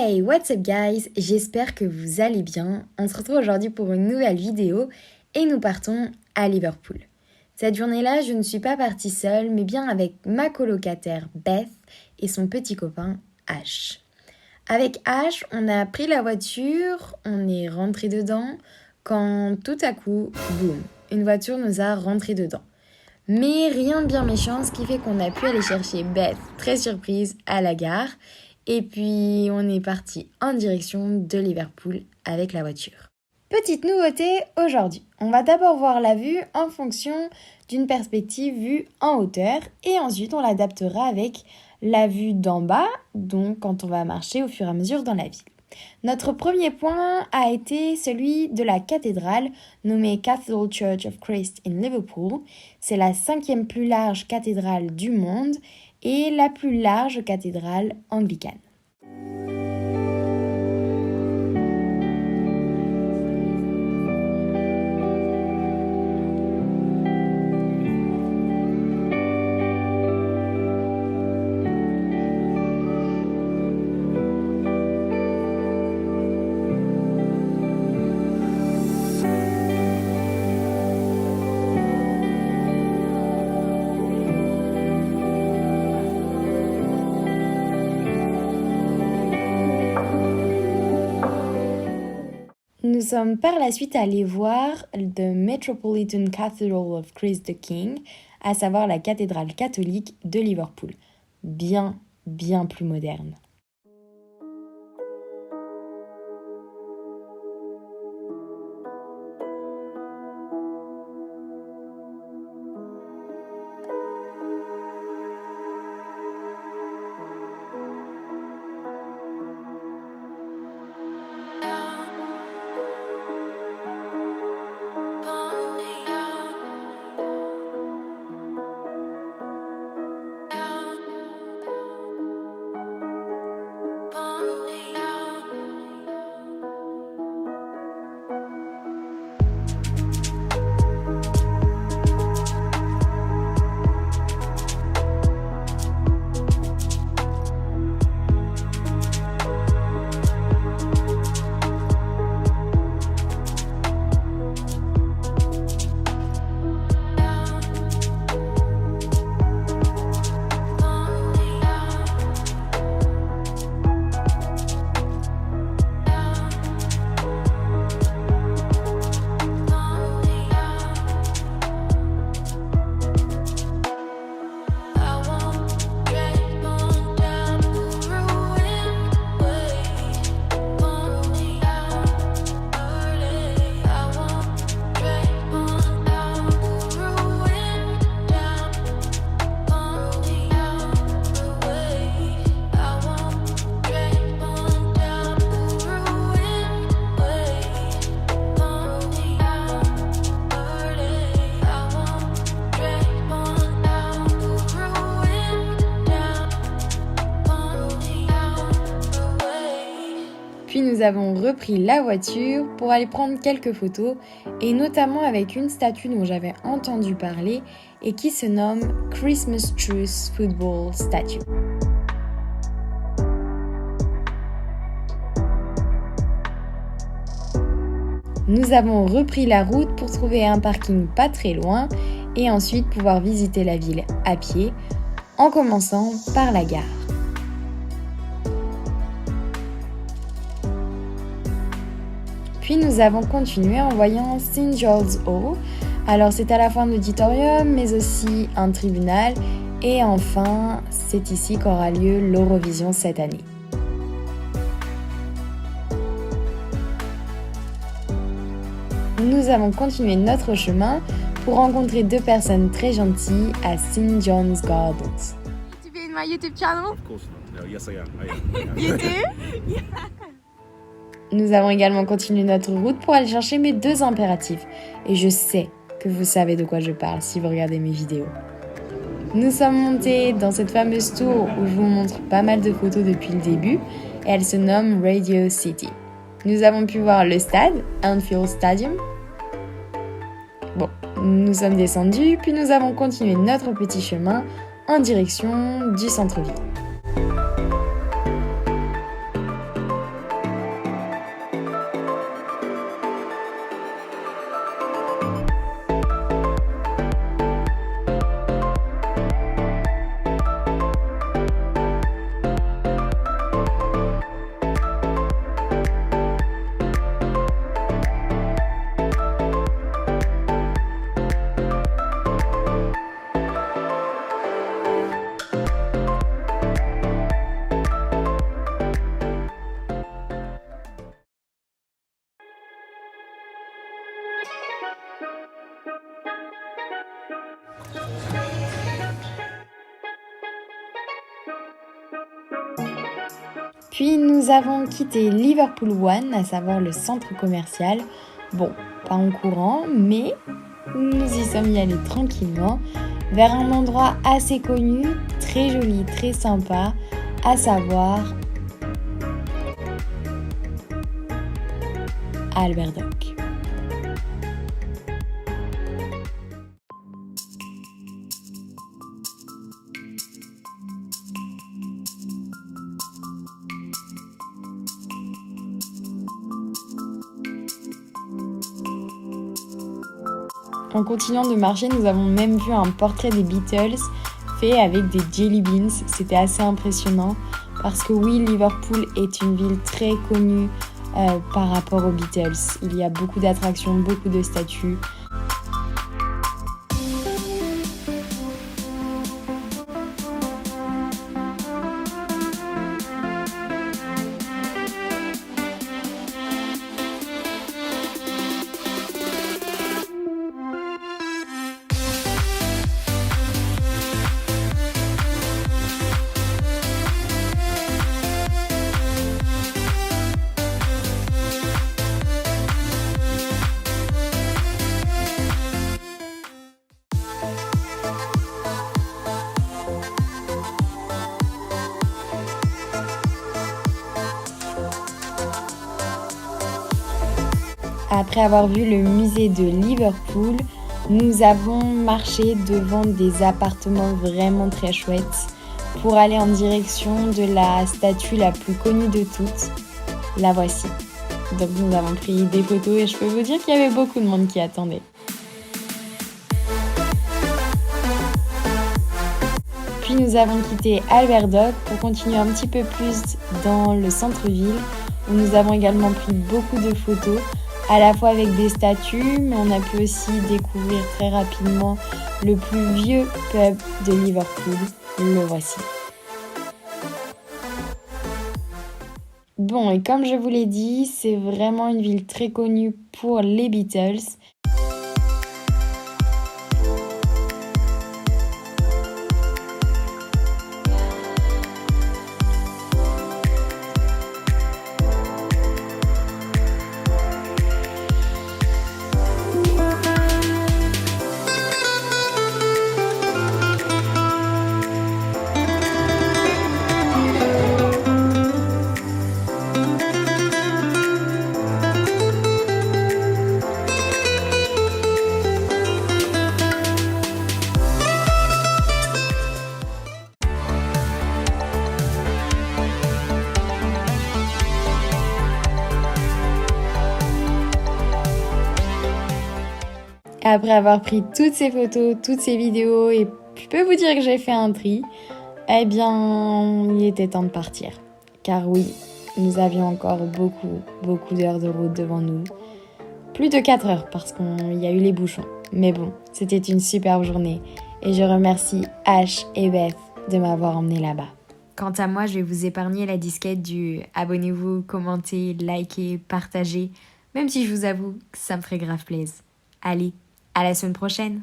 Hey, what's up guys? J'espère que vous allez bien. On se retrouve aujourd'hui pour une nouvelle vidéo et nous partons à Liverpool. Cette journée-là, je ne suis pas partie seule, mais bien avec ma colocataire Beth et son petit copain Ash. Avec Ash, on a pris la voiture, on est rentré dedans, quand tout à coup, boum, une voiture nous a rentré dedans. Mais rien de bien méchant, ce qui fait qu'on a pu aller chercher Beth, très surprise, à la gare. Et puis, on est parti en direction de Liverpool avec la voiture. Petite nouveauté aujourd'hui. On va d'abord voir la vue en fonction d'une perspective vue en hauteur. Et ensuite, on l'adaptera avec la vue d'en bas, donc quand on va marcher au fur et à mesure dans la ville. Notre premier point a été celui de la cathédrale nommée Cathedral Church of Christ in Liverpool. C'est la 5e plus large cathédrale du monde et la plus large cathédrale anglicane. Nous sommes par la suite allés voir The Metropolitan Cathedral of Christ the King, à savoir la cathédrale catholique de Liverpool. Bien plus moderne. Puis nous avons repris la voiture pour aller prendre quelques photos et notamment avec une statue dont j'avais entendu parler et qui se nomme Christmas Truce Football Statue. Nous avons repris la route pour trouver un parking pas très loin et ensuite pouvoir visiter la ville à pied en commençant par la gare. Puis nous avons continué en voyant St. George's Hall. Alors c'est à la fois un auditorium mais aussi un tribunal. Et enfin, c'est ici qu'aura lieu l'Eurovision cette année. Nous avons continué notre chemin pour rencontrer deux personnes très gentilles à St. John's Gardens. To be in my YouTube channel? Of course not. No, yes, I am. You do? Nous avons également continué notre route pour aller chercher mes deux impératifs. Et je sais que vous savez de quoi je parle si vous regardez mes vidéos. Nous sommes montés dans cette fameuse tour où je vous montre pas mal de photos depuis le début. Et elle se nomme Radio City. Nous avons pu voir le stade, Anfield Stadium. Bon, nous sommes descendus, puis nous avons continué notre petit chemin en direction du centre-ville. Puis nous avons quitté Liverpool One, à savoir le centre commercial. Bon, pas en courant, mais nous y sommes y allés tranquillement, vers un endroit assez connu, très joli, très sympa, à savoir Albert Dock. En continuant de marcher, nous avons même vu un portrait des Beatles fait avec des jelly beans. C'était assez impressionnant parce que oui, Liverpool est une ville très connue par rapport aux Beatles. Il y a beaucoup d'attractions, beaucoup de statues. Après avoir vu le musée de Liverpool, nous avons marché devant des appartements vraiment très chouettes pour aller en direction de la statue la plus connue de toutes. La voici. Donc nous avons pris des photos et je peux vous dire qu'il y avait beaucoup de monde qui attendait. Puis nous avons quitté Albert Dock pour continuer un petit peu plus dans le centre-ville où nous avons également pris beaucoup de photos, à la fois avec des statues, mais on a pu aussi découvrir très rapidement le plus vieux pub de Liverpool. Le voici. Bon, et comme je vous l'ai dit, c'est vraiment une ville très connue pour les Beatles. Après avoir pris toutes ces photos, toutes ces vidéos, et je peux vous dire que j'ai fait un tri, eh bien, il était temps de partir. Car oui, nous avions encore beaucoup d'heures de route devant nous. Plus de 4 heures parce qu'il y a eu les bouchons. Mais bon, c'était une superbe journée et je remercie Ash et Beth de m'avoir emmené là-bas. Quant à moi, je vais vous épargner la disquette du abonnez-vous, commentez, likez, partagez, même si je vous avoue que ça me ferait grave plaisir. Allez, à la semaine prochaine!